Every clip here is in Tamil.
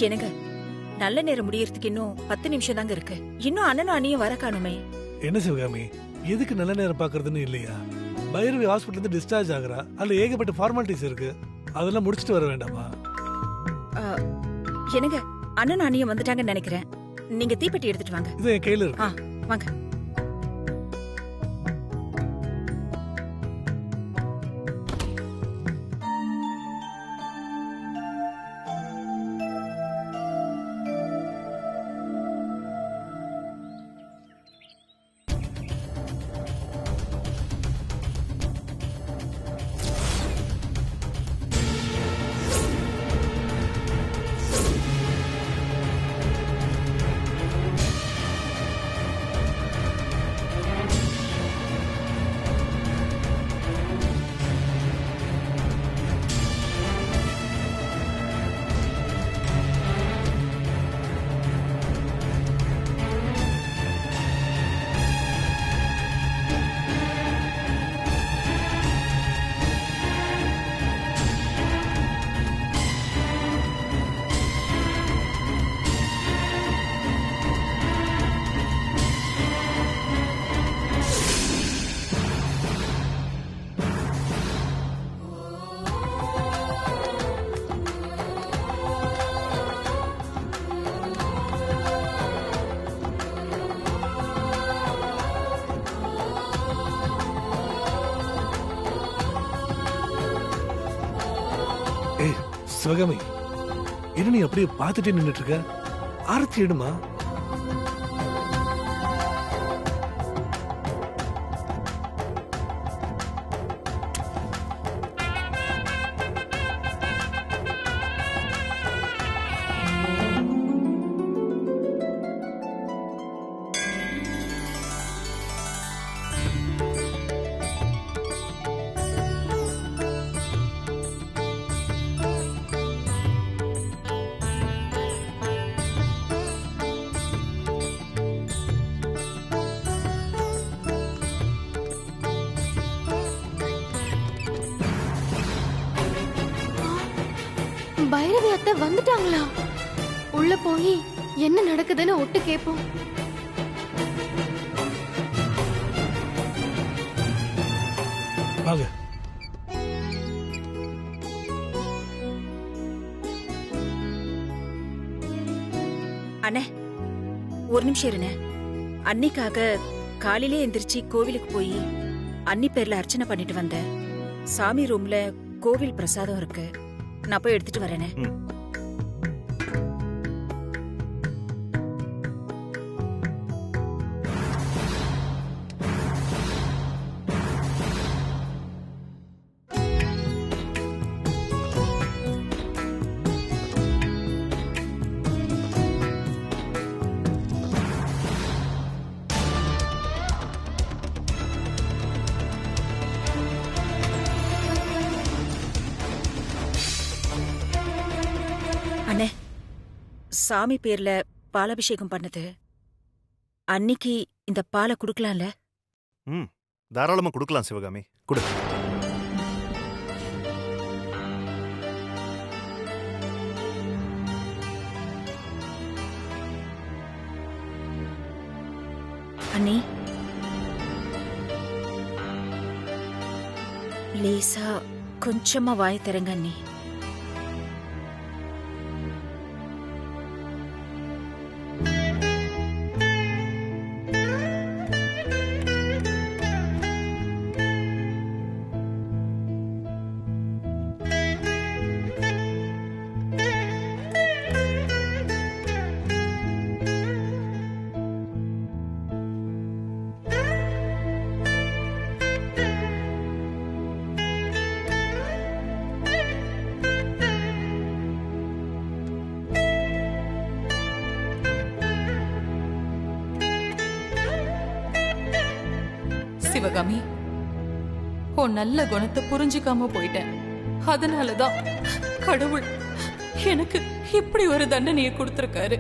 எனக்கு நல்ல நேரம் முடியறதுக்கு இன்னும் 10 நிமிஷம் தாங்க இருக்கு. இன்னும் அண்ணனும் அண்ணியும் வர காணுமே. என்ன சிவகாமி, எதுக்கு நல்ல நேரம் பாக்குறதுன்னு இல்லையா? பைரவி ஹாஸ்பிட்டல் இருந்து டிஸ்சார்ஜ் ஆகுறா. அதுல ஏகப்பட்ட ஃபார்மாலிட்டிஸ் இருக்கு, அதெல்லாம் முடிச்சிட்டு வர வேண்டாமா? எனக்கு அண்ணனும் அண்ணியும் வந்துட்டாங்கன்னு நினைக்கிறேன். நீங்க தீப்பெட்டி எடுத்துட்டு வாங்க. இது என் கையில இருக்கு. வாங்க. சிவகாமி, என்ன நீ அப்படியே பார்த்துட்டே நின்னுட்டு இருக்க? ஆரத்தி எடுமா. பைரவி அத்தை வந்துட்டாங்களா? உள்ள போய் என்ன நடக்குதுன்னு ஒட்டு கேப்போம். வாங்க. அண்ணே, ஒரு நிமிஷம் இருண்ணே. அன்னிக்காக காலையிலே எந்திரிச்சு கோவிலுக்கு போய் அன்னி பேர்ல அர்ச்சனை பண்ணிட்டு வந்தேன். சாமி ரூம்ல கோவில் பிரசாதம் இருக்கு, நான் போய் எடுத்துட்டு வரேனே. அண்ணே, சாமி பேர்ல பாலாபிஷேகம் பண்ணது, அன்னிக்கு இந்த பாலை குடுக்கலாம்ல? தாராளமா குடுக்கலாம் சிவகாமி, குடு. அண்ணி, லேசா கொஞ்சமா வாய் தரங்க அண்ணி. சிவகாமி, உன் நல்ல குணத்தை புரிஞ்சுக்காம போயிட்டேன். அதனாலதான் கடவுள் எனக்கு இப்படி ஒரு தண்டனையை கொடுத்திருக்காரு.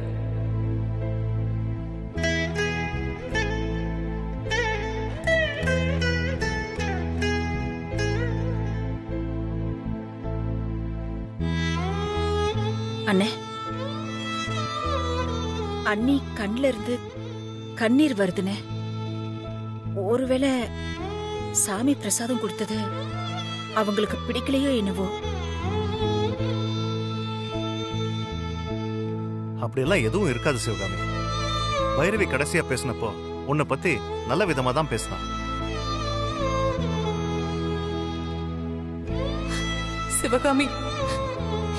அண்ணே, அண்ணி கண்ல இருந்து கண்ணீர் வருதுனே. ஒருவேளை சாமி பிரசாதம் கொடுத்தது அவங்களுக்கு பிடிக்கலையோ என்னவோ. அப்படியெல்லாம் எதுவும் இருக்காது சிவகாமி. பைரவி கடைசியா பேசினப்போ உன்னை பத்தி நல்ல விதமா தான் பேசினான். சிவகாமி,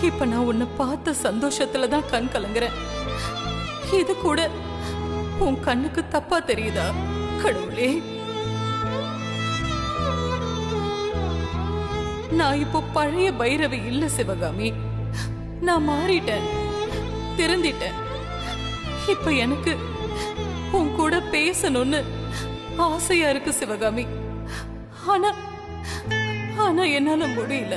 இப்ப நான் உன்னை பார்த்த சந்தோஷத்துலதான் கண் கலங்குறேன். இது கூட உன் கண்ணுக்கு தப்பா தெரியுதா? கடவுளே, நான் இப்போ பழைய பைரவி இல்ல சிவகாமி. நான் மாறிட்டேன், திருந்திட்டேன். இப்ப எனக்கு உன் கூட பேசணும்னு ஆசையா இருக்கு சிவகாமி. ஆனா ஆனா என்னால முடியல.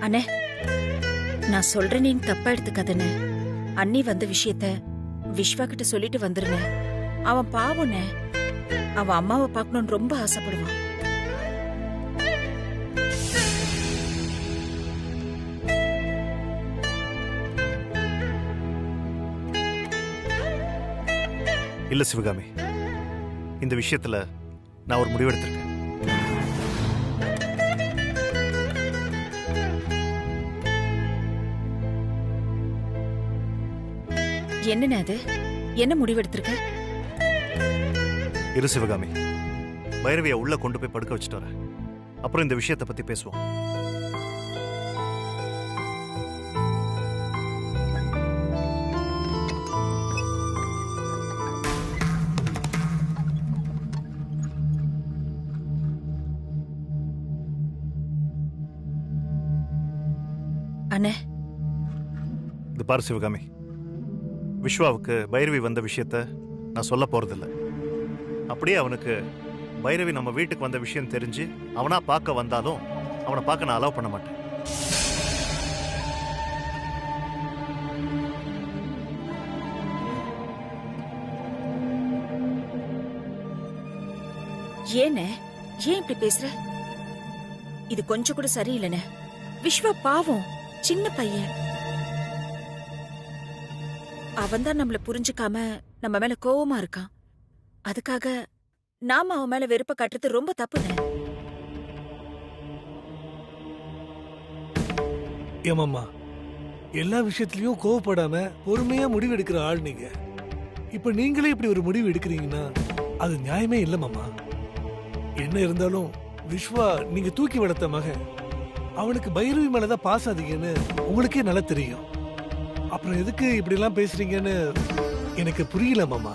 அண்ணே, நான் சொல்றேன்னு தப்பா எடுத்துக்காதண்ணே. அண்ணி வந்த விஷயத்த விஸ்வா கிட்ட சொல்லிட்டு வந்துருனே. அவன் பாவம்னே, அவன் அம்மாவை பார்க்கணும்னு ரொம்ப ஆசைப்படுவான். இல்ல சிவகாமி, இந்த விஷயத்துல நான் ஒரு முடிவெடுத்திருக்கேன். என்னண்ணே அது? என்ன முடிவெடுத்திருக்க? இரு சிவகாமி, பைரவியை உள்ள கொண்டு போய் படுக்க வச்சுட்டு வரேன். அப்புறம் இந்த விஷயத்தை பத்தி பேசுவோம். அண்ணே, இது பாரு சிவகாமி, விஸ்வாவுக்கு பைரவி வந்த விஷயத்த நான் சொல்ல போறதில்ல. அப்படியே அவனுக்கு பைரவி நம்ம வீட்டுக்கு வந்த விஷயம் தெரிஞ்சு அவனா பார்க்க வந்தாலும் அவனை பார்க்க நான் அலோவ் பண்ண மாட்டேன். ஏனே, ஏன் இப்படி பேசுற? இது கொஞ்சம் கூட சரியில்லைண்ணே. விஸ்வா பாவம், சின்ன பையன். அவன் தான் நம்மள புரிஞ்சுக்காம நம்ம மேல கோவமா இருக்கான். அதுக்காக நாம அவன் மேல வெறுப்ப காட்டுறது ரொம்ப தப்புண்ணே. ஏமாம்மா, எல்லா விஷயத்திலயும் கோவப்படாம பொறுமையா முடிவு எடுக்கிற ஆள் நீங்க. இப்ப நீங்களே இப்படி ஒரு முடிவு எடுக்கிறீங்கன்னா அது நியாயமே இல்ல மாமா. என்ன இருந்தாலும் விஸ்வா நீங்க தூக்கி வளர்த்த மகன். அவனுக்கு பைரவி மேலதான் பாசாதீங்கன்னு உங்களுக்கே நல்லா தெரியும். அப்புறம் எதுக்கு இப்படி எல்லாம் பேசுறீங்கன்னு எனக்கு புரியல மாமா.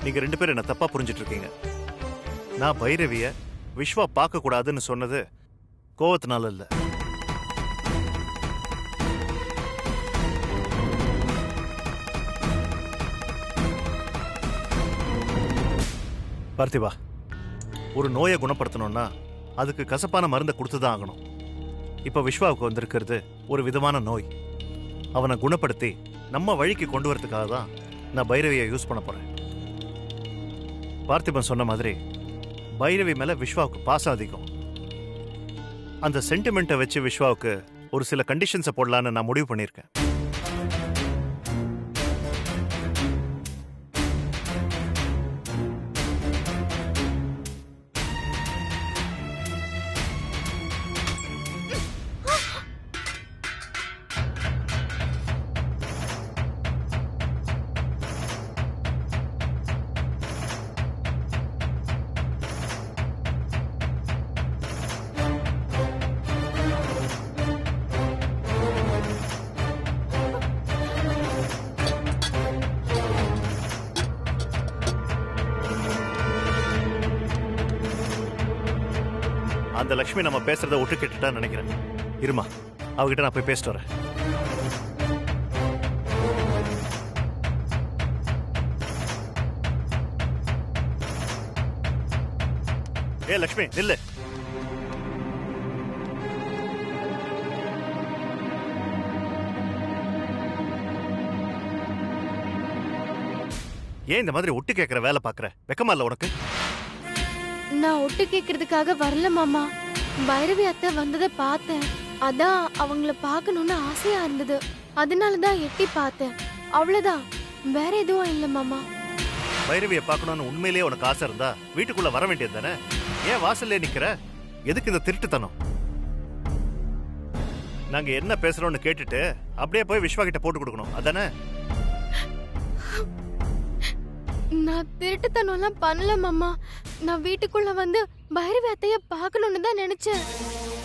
நீங்க ரெண்டு பேரும் என்ன தப்பா புரிஞ்சிட்டு இருக்கீங்க. நான் பைரவிய விஸ்வா பார்க்க கூடாதுன்னு சொன்னது கோவத்தினால இல்ல. பார்த்திபா, ஒரு நோயை குணப்படுத்தணும்னா அதுக்கு கசப்பான மருந்தை கொடுத்துதான் ஆகணும். இப்ப விஸ்வாவுக்கு வந்திருக்கிறது ஒரு விதமான நோய். அவனை குணப்படுத்தி நம்ம வழிக்கு கொண்டு வரதுக்காக தான் நான் பைரவியை யூஸ் பண்ண போறேன். பார்த்திபன் சொன்ன மாதிரி பைரவி மேல விஸ்வாவுக்கு பாசம் அதிகம். அந்த சென்டிமெண்ட்டை வச்சு விஸ்வாவுக்கு ஒரு சில கண்டிஷன்ஸை போடலான்னு நான் முடிவு பண்ணியிருக்கேன். அந்த லட்சுமி நம்ம பேசுறத ஒட்டு கேட்டுட்டா நினைக்கிறேன். இருமா, அவகிட்ட நான் போய் பேசிட்டு வரேன். ஏ லட்சுமி, நில்லு. ஏன் இந்த மாதிரி ஒட்டு கேட்கிற வேலை பாக்குற? வெக்கமா இல்ல உனக்கு? நான் ஒட்டு கேக்குறதுக்காக வரல மாமா. பைரவி அத்தை வந்ததை பார்த்தேன். அதான் அவங்கள பார்க்கணும்னு ஆசையா இருந்தது. அதனாலதான் எட்டி பார்த்தேன். அவ்வளவுதான், வேற எதுவும் இல்ல மாமா. பைரவியை பார்க்கணும்னு உண்மையிலேயே உனக்கு ஆசை இருந்தா வீட்டுக்குள்ள வர வேண்டியது தானே? ஏன் வாசல்ல நிக்கிற? எதுக்கு இந்த திருட்டுத்தனம்? நாங்க என்ன பேசுறோம்னு கேட்டுட்டு அப்படியே போய் விஸ்வா கிட்ட போட்டு கொடுக்கணும் அதானே? நான் திருட்டுத்தனம் எல்லாம் பண்ணல மாமா. நான் வீட்டுக்குள்ள வந்து பைரவி அத்தைய பார்க்கணும்னு தான் நினைச்சேன்.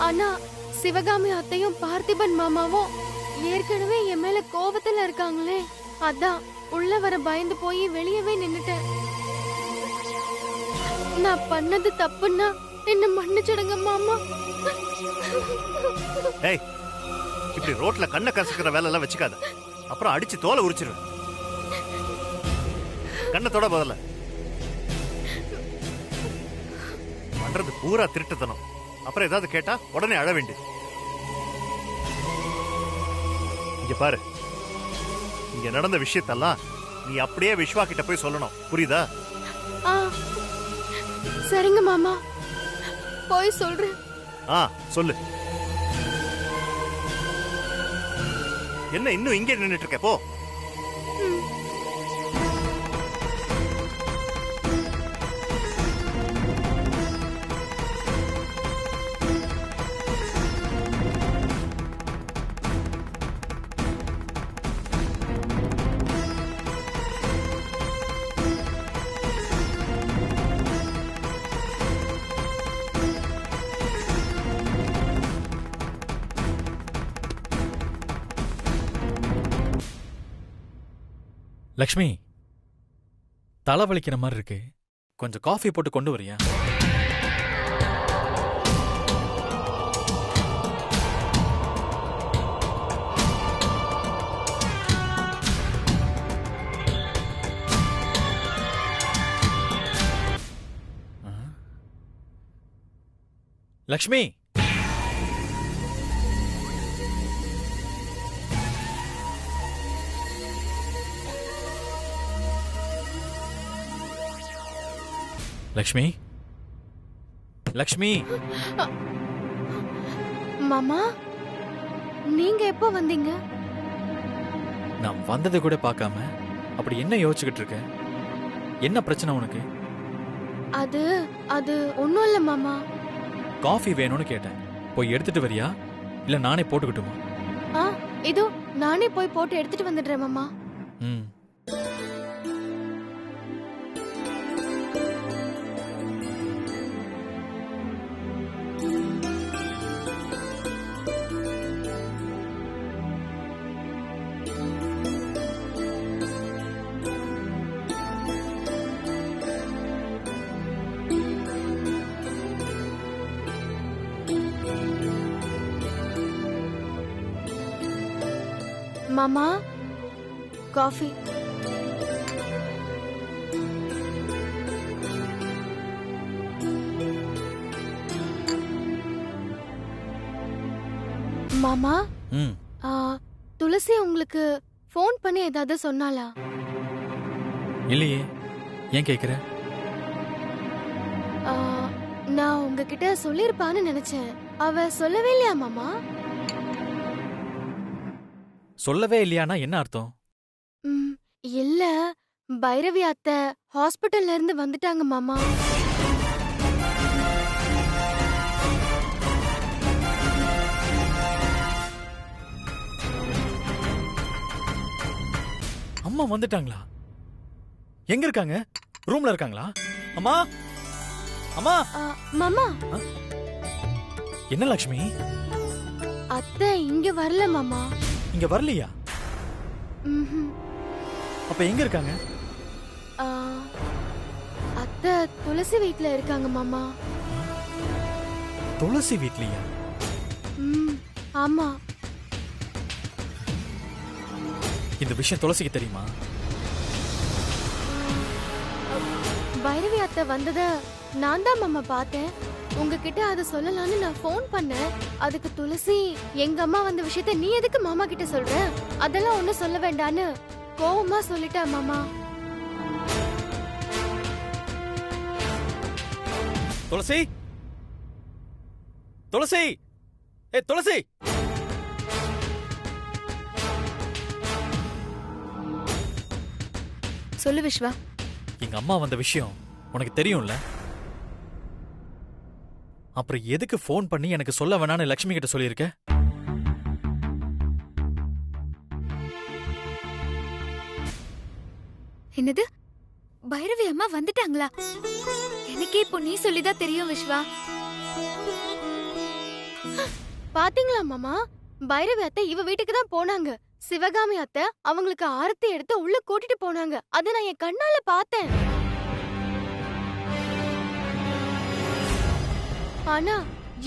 ஆனா சிவகாமி அத்தையும் பார்த்திபன் மாமாவும் ஏற்கனவே என் மேல கோபத்துல இருக்காங்களே, அதான் உள்ள வர பயந்து போய் வெளியவே நின்னுட்டேன். நான் பண்ணது தப்புன்னா என்ன மன்னிச்சிடுங்க மாமா. ஏய், இப்படி ரோட்ல கண்ணை கசக்கிற வேலை எல்லாம் வச்சுக்காத, அப்புறம் அடிச்சு தோலை உரிச்சிருவேன். கண்ணத்தோட பதில பண்றது பூரா திருட்டுத்தனம். அப்புறம் ஏதாவது கேட்டா உடனே அழ வேண்டியது. இங்க பாரு, இங்க நடந்த விஷயத்தெல்லாம் நீ அப்படியே விஸ்வா கிட்ட போய் சொல்லணும், புரியுதா? சரிங்க மாமா, போய் சொல்றேன். சொல்லு. என்ன இன்னும் இங்கே நின்னுட்டு இருக்க? போ. லக்ஷ்மி, தலை வலிக்கிற மாதிரி இருக்கு. கொஞ்சம் காஃபி போட்டு கொண்டு வரியா? லக்ஷ்மி, லக்ஷ்மி, லக்ஷ்மி. மாமா, நீங்க எப்போ வந்தீங்க? நான் வந்ததை கூட பார்க்காம அப்படி என்ன யோசிச்சுக்கிட்டு இருக்க? என்ன பிரச்சனை உனக்கு? அது அது ஒண்ணும் இல்ல மாமா. காஃபி வேணும்னு கேட்டேன், போய் எடுத்துட்டு வரியா இல்ல நானே போட்டுக்கிட்டுமா? இதோ நானே போய் போட்டு எடுத்துட்டு வந்துடுறேன் மாமா. மாமா, காஃபி. மாமா, துளசி உங்களுக்கு ஃபோன் பண்ணி ஏதாவது சொன்னாளா? இல்லையே, ஏன் கேக்குற? நான் உங்ககிட்ட சொல்லிருப்பான்னு நினைச்சேன். அவ சொல்லவே இல்லையா மாமா? சொல்லவே இல்லையானா என்ன அர்த்தம்? இல்ல, பைரவி அத்தை ஹாஸ்பிட்டல்ல இருந்து வந்துட்டாங்க மாமா. அம்மா வந்துட்டாங்களா? எங்க இருக்காங்க? ரூம்ல இருக்காங்களா? அம்மா, அம்மா. மாமா. என்ன லக்ஷ்மி? அத்தை இங்க வரல மாமா. இங்க வரலையா? அப்ப எங்க இருக்காங்க? அத்தை துளசி வீட்ல இருக்காங்க மாமா. துளசி வீட்லயா? ஆமா. இந்த விஷயம் துளசிக்கு தெரியுமா? பைரவி அத்தை வந்தத நான் தான் மாமா பார்த்தேன். உங்ககிட்ட அதை சொல்லலான்னு நான் ஃபோன் பண்ணேன். அதுக்கு துளசி, எங்க அம்மா வந்த விஷயத்த நீ எதுக்கு மாமா கிட்ட சொல்ற? அதெல்லாம் ஒண்ணும் சொல்ல வேண்டான்னு கோவமா சொல்லிட்டா மாமா. துளசி, துளசி, ஏ துளசி. சொல்லு விஸ்வா. எங்க அம்மா வந்த விஷயம் உனக்கு தெரியும்ல? அப்புறம் எதுக்கு ஃபோன் பண்ணி எனக்கு சொல்ல வேணான்னு லட்சுமி கிட்ட சொல்லியிருக்க? என்னது, பைரவி அம்மா வந்துட்டாங்களா? எனக்கே இப்போ நீ சொல்லிதான் தெரியும் விஸ்வா. பாத்தீங்களா மாமா, பைரவி அத்தை இவ வீட்டுக்கு தான் போனாங்க. சிவகாமி அத்தை அவங்களுக்கு ஆரத்தி எடுத்து உள்ள கூட்டிட்டு போனாங்க. அத நான் என் கண்ணால பார்த்தேன். ஆனா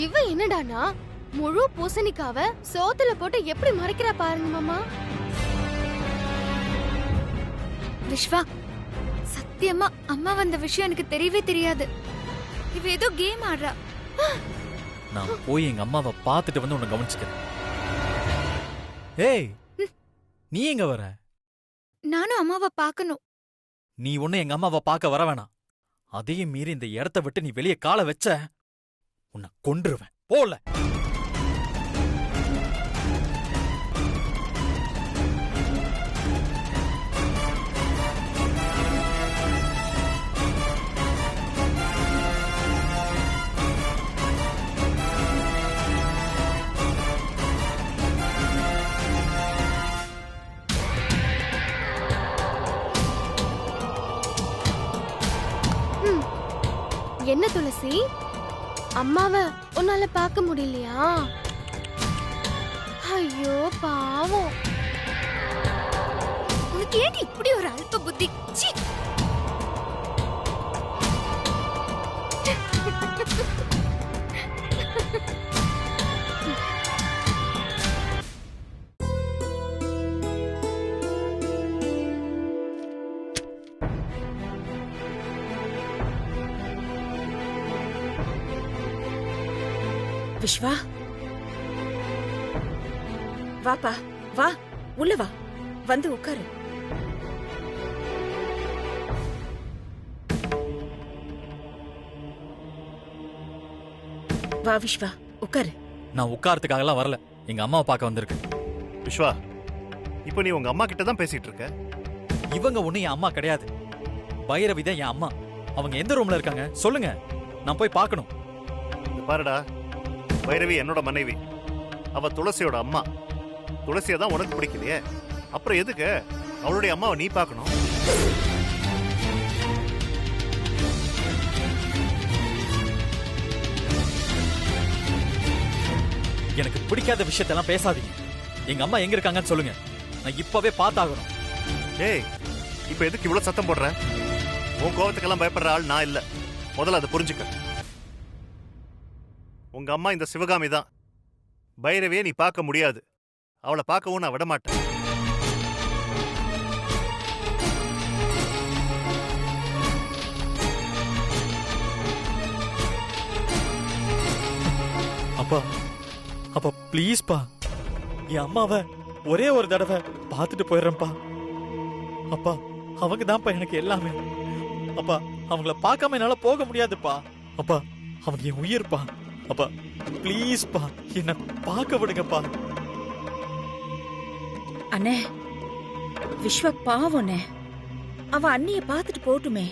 இவ என்னடானா முழு பூசணிக்காவ சோத்துல போட்டு எப்படி மறைக்கிறா பாருங்க மாமா. விஸ்வா, சத்தியமா அம்மா வந்த விஷயம் எனக்கு தெரியவே தெரியாது. இவ ஏதோ கேம் ஆடுறா. நான் போய் எங்க அம்மாவை பார்த்துட்டு வந்து உன்னை கவனிச்சுக்கிறேன். ஏய், நீ எங்க வர? நானும் அம்மாவை பார்க்கணும். நீ ஒண்ணு எங்க அம்மாவை பார்க்க வர வேணாம். அதையும் மீறி இந்த இடத்த விட்டு நீ வெளியே காலை வச்ச உன்னை கொன்றுவேன். போல என்ன துளசி, அம்மாவை உன்னால பார்க்க முடியலையா? ஐயோ பாவம். உனக்கு ஏன் இப்படி ஒரு அல்ப புத்தி? சீ. விஸ்வா, வாப்பா, வா, உள்ள வா, வந்து உட்காரு. வா விஸ்வா, உட்காரு. நான் உட்காரத்துக்காகலாம் வரல, எங்க அம்மாவை பார்க்க வந்திருக்கேன். விஸ்வா, இப்போ நீ உங்க அம்மா கிட்ட தான் பேசிட்டு இருக்க. இவங்க ஒண்ணு என் அம்மா கிடையாது. பைரவி தான் என் அம்மா. அவங்க எந்த ரூம்ல இருக்காங்க சொல்லுங்க, நான் போய் பார்க்கணும். இங்க பாருடா, பைரவி என்னோட மனைவி. அவ துளசியோட அம்மா. துளசியை தான் உனக்கு பிடிக்கலையே, அப்புறம் எதுக்கு அவளுடைய அம்மாவை நீ பார்க்கணும்? எனக்கு பிடிக்காத விஷயத்தெல்லாம் பேசாதீங்க. எங்க அம்மா எங்க இருக்காங்கன்னு சொல்லுங்க, நான் இப்பவே பார்த்தாகணும். ஏய், இப்ப எதுக்கு இவ்வளவு சத்தம் போடுற? உன் கோவத்துக்கெல்லாம் பயப்படுற ஆள் நான் இல்ல, முதல்ல அதை புரிஞ்சுக்க. உங்க அம்மா இந்த சிவகாமி தான். பைரவியை நீ பார்க்க முடியாது. அவளை பார்க்கவும் நான் விட மாட்டேன். அப்பா, அப்பா ப்ளீஸ் பா, என் அம்மாவை ஒரே ஒரு தடவை பார்த்துட்டு போயிடுறேன்ப்பா. அப்பா, அவங்க தான்ப்பா எனக்கு எல்லாமே. அப்பா, அவங்கள பார்க்காம என்னால போக முடியாதுப்பா. அப்பா, அவங்க என் உயிர்ப்பா. அப்பா ப்ளீஸ்ப்பா, என்ன பார்க்க விடுங்கப்பா. அண்ணே, விஸ்வ பாவம்ண்ணே. அவன் அண்ணிய பார்த்துட்டு போட்டுமே,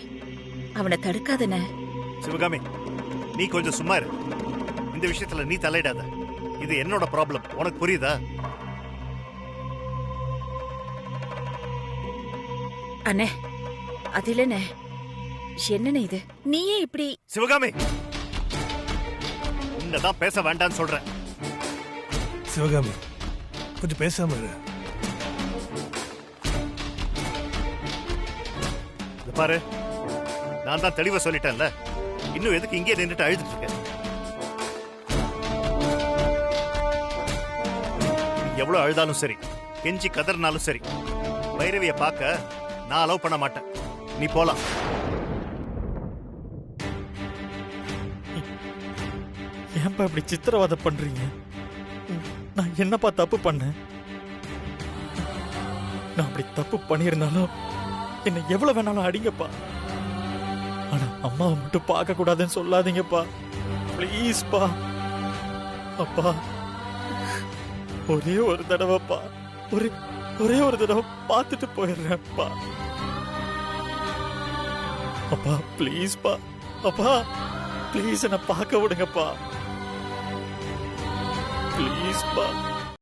அவனை தடுக்காதண்ணே. சிவகாமி, நீ கொஞ்சம் சும்மா இரு. இந்த விஷயத்துல நீ தலையிடாத. இது என்னோட ப்ராப்ளம், உனக்கு புரியுதா? அண்ணே, அது இல்லண்ணே. என்னண்ணே இது, நீயே இப்படி? சிவகாமி, உன்னதான் பேச வேண்டான்னு சொல்றேன். சிவகாமி, கொஞ்சம் பேசாம இரு. இத பாரு, நான் தான் தெளிவா சொல்லிட்டேன்ல. இன்னும் எதுக்கு இங்கே நின்றுட்டு அழுதுட்டு இருக்க? எவ்வளவு அழுதாலும் சரி, கெஞ்சி கதறினாலும் சரி, பைரவிய பார்க்க நான் அலோவ் பண்ண மாட்டேன். நீ போலாம். ஏன்பா இப்படி சித்திரவதை பண்றீங்க? நான் என்னப்பா தப்பு பண்ணேன்? நான் அப்படி தப்பு பண்ணியிருந்தாலும் என்ன எவ்வளவு வேணாலும் அடிங்கப்பா. ஆனா அம்மாவை மட்டும் பார்க்க கூடாதுன்னு சொல்லாதீங்கப்பா, ப்ளீஸ்ப்பா. அப்பா ஒரே ஒரு தடவைப்பா, ஒரே ஒரு தடவை பார்த்துட்டு போயிடுறேன்ப்பா. அப்பா ப்ளீஸ்ப்பா, அப்பா ப்ளீஸ் என்ன பார்க்க விடுங்கப்பா, ப்ளீஸ்ப்பா.